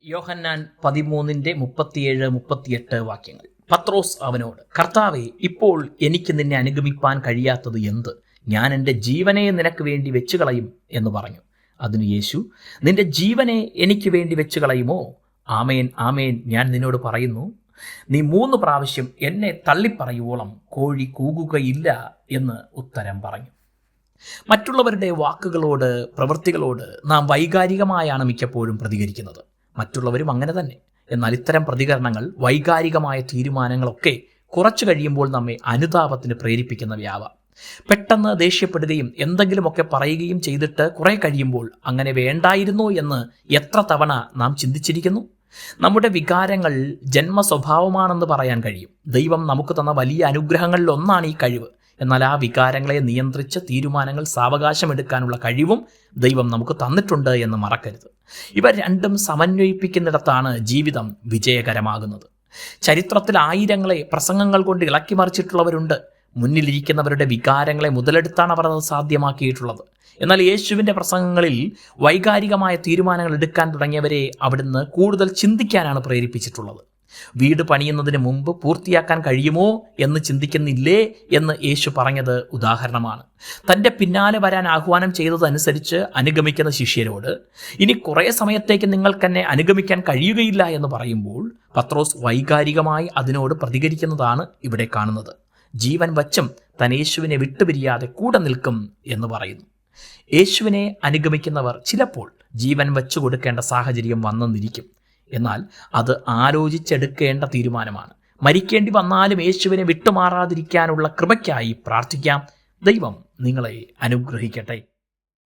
യോഹന്നാൻ 13:37-38 വാക്യങ്ങൾ. പത്രോസ് അവനോട്, കർത്താവേ, ഇപ്പോൾ എനിക്ക് നിന്നെ അനുഗമിപ്പാൻ കഴിയാത്തത് എന്ത്? ഞാൻ എൻ്റെ ജീവനെ നിനക്ക് വേണ്ടി വെച്ചുകളയും എന്ന് പറഞ്ഞു. അതിന് യേശു, നിന്റെ ജീവനെ എനിക്ക് വേണ്ടി വെച്ചുകളയുമോ? ആമേൻ ആമേൻ, ഞാൻ നിന്നോട് പറയുന്നു, നീ 3 പ്രാവശ്യം എന്നെ തള്ളിപ്പറയുവോളം കോഴി കൂകുകയില്ല എന്ന് ഉത്തരം പറഞ്ഞു. മറ്റുള്ളവരുടെ വാക്കുകളോട്, പ്രവൃത്തികളോട് നാം വൈകാരികമായാണ് മിക്കപ്പോഴും പ്രതികരിക്കുന്നത്. മറ്റുള്ളവരും അങ്ങനെ തന്നെ. എന്നാൽ ഇത്തരം പ്രതികരണങ്ങൾ, വൈകാരികമായ തീരുമാനങ്ങളൊക്കെ കുറച്ചു കഴിയുമ്പോൾ നമ്മെ അനുതാപത്തിന് പ്രേരിപ്പിക്കുന്നവയാവാം. പെട്ടെന്ന് ദേഷ്യപ്പെടുകയും എന്തെങ്കിലുമൊക്കെ പറയുകയും ചെയ്തിട്ട് കുറെ കഴിയുമ്പോൾ അങ്ങനെ വേണ്ടായിരുന്നു എന്ന് എത്ര തവണ നാം ചിന്തിച്ചിരിക്കുന്നു. നമ്മുടെ വികാരങ്ങൾ ജന്മ സ്വഭാവമാണെന്ന് പറയാൻ കഴിയും. ദൈവം നമുക്ക് തന്ന വലിയ അനുഗ്രഹങ്ങളിൽ ഒന്നാണ് ഈ കഴിവ്. എന്നാൽ ആ വികാരങ്ങളെ നിയന്ത്രിച്ച് തീരുമാനങ്ങൾ സാവകാശമെടുക്കാനുള്ള കഴിവും ദൈവം നമുക്ക് തന്നിട്ടുണ്ട് എന്ന് മറക്കരുത്. ഇവ രണ്ടും സമന്വയിപ്പിക്കുന്നിടത്താണ് ജീവിതം വിജയകരമാകുന്നത്. ചരിത്രത്തിൽ ആയിരങ്ങളെ പ്രസംഗങ്ങൾ കൊണ്ട് ഇളക്കിമറിച്ചിട്ടുള്ളവരുണ്ട്. മുന്നിലിരിക്കുന്നവരുടെ വികാരങ്ങളെ മുതലെടുത്താണ് അവർ അത് സാധ്യമാക്കിയിട്ടുള്ളത്. എന്നാൽ യേശുവിൻ്റെ പ്രസംഗങ്ങളിൽ വൈകാരികമായ തീരുമാനങ്ങൾ എടുക്കാൻ തുടങ്ങിയവരെ അവിടുന്ന് കൂടുതൽ ചിന്തിക്കാനാണ് പ്രേരിപ്പിച്ചിട്ടുള്ളത്. വീട് പണിയുന്നതിന് മുമ്പ് പൂർത്തിയാക്കാൻ കഴിയുമോ എന്ന് ചിന്തിക്കുന്നില്ലേ എന്ന് യേശു പറഞ്ഞത് ഉദാഹരണമാണ്. തൻ്റെ പിന്നാലെ വരാൻ ആഹ്വാനം ചെയ്തതനുസരിച്ച് അനുഗമിക്കുന്ന ശിഷ്യരോട് ഇനി കുറേ സമയത്തേക്ക് നിങ്ങൾക്കെന്നെ അനുഗമിക്കാൻ കഴിയുകയില്ല എന്ന് പറയുമ്പോൾ പത്രോസ് വൈകാരികമായി അതിനോട് പ്രതികരിക്കുന്നതാണ് ഇവിടെ കാണുന്നത്. ജീവൻ വച്ചും താൻ യേശുവിനെ വിട്ടുപിരിയാതെ കൂടെ നിൽക്കും എന്ന് പറയുന്നു. യേശുവിനെ അനുഗമിക്കുന്നവർ ചിലപ്പോൾ ജീവൻ വച്ചു കൊടുക്കേണ്ട സാഹചര്യം വന്നെന്നിരിക്കും. എന്നാൽ അത് ആലോചിച്ചെടുക്കേണ്ട തീരുമാനമാണ്. മരിക്കേണ്ടി വന്നാലും യേശുവിനെ വിട്ടുമാറാതിരിക്കാനുള്ള കൃപയ്ക്കായി പ്രാർത്ഥിക്കാം. ദൈവം നിങ്ങളെ അനുഗ്രഹിക്കട്ടെ.